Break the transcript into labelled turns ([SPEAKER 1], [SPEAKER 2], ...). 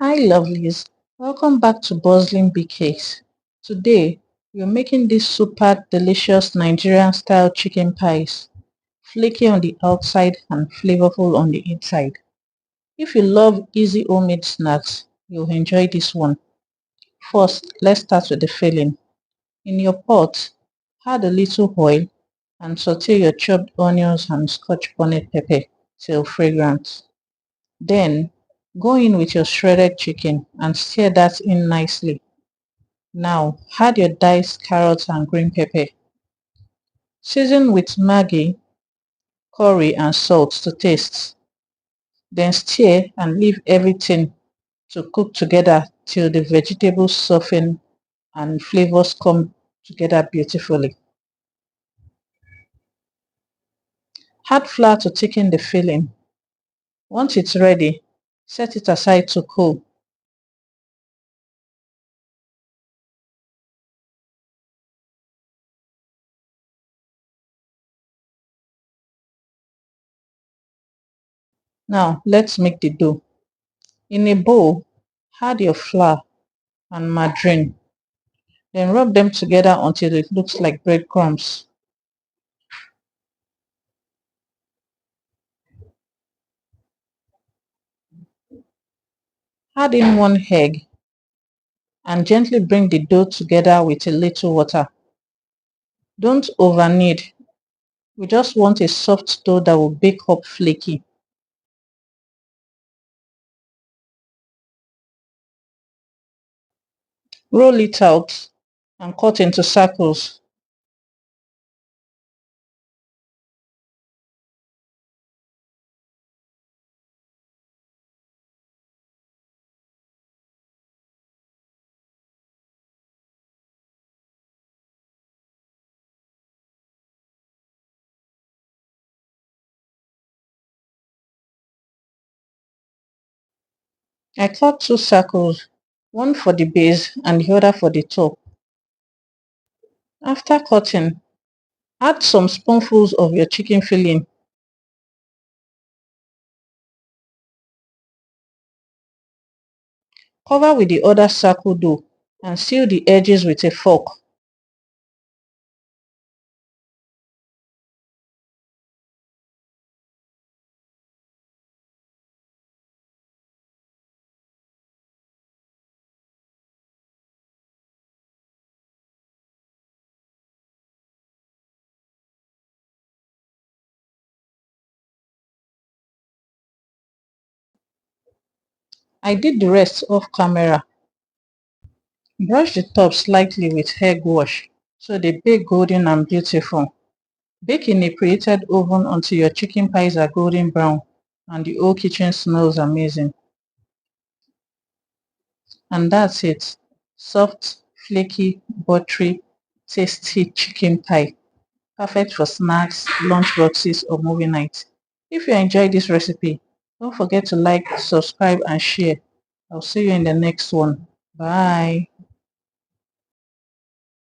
[SPEAKER 1] Hi lovelies, welcome back to Bustling BKs. Today we're making these super delicious Nigerian style chicken pies, flaky on the outside and flavorful on the inside. If you love easy homemade snacks, you'll enjoy this one. First, let's start with the filling. In your pot, add a little oil and saute your chopped onions and scotch bonnet pepper till fragrant. Then, go in with your shredded chicken and stir that in nicely. Now, add your diced carrots and green pepper. Season with Maggi, curry and salt to taste. Then stir and leave everything to cook together till the vegetables soften and flavors come together beautifully. Add flour to thicken the filling. Once it's ready, set it aside to cool. Now, let's make the dough. In a bowl, add your flour and margarine. Then rub them together until it looks like breadcrumbs. Add in one egg and gently bring the dough together with a little water. Don't over knead. We just want a soft dough that will bake up flaky. Roll it out and cut into circles. I cut two circles, one for the base and the other for the top. After cutting, add some spoonfuls of your chicken filling. Cover with the other circle dough and seal the edges with a fork. I did the rest off camera. Brush the top slightly with egg wash so they bake golden and beautiful. Bake in a preheated oven until your chicken pies are golden brown and the whole kitchen smells amazing. And that's it. Soft, flaky, buttery, tasty chicken pie. Perfect for snacks, lunch boxes, or movie nights. If you enjoyed this recipe, don't forget to like, subscribe, and share. I'll see you in the next one. Bye.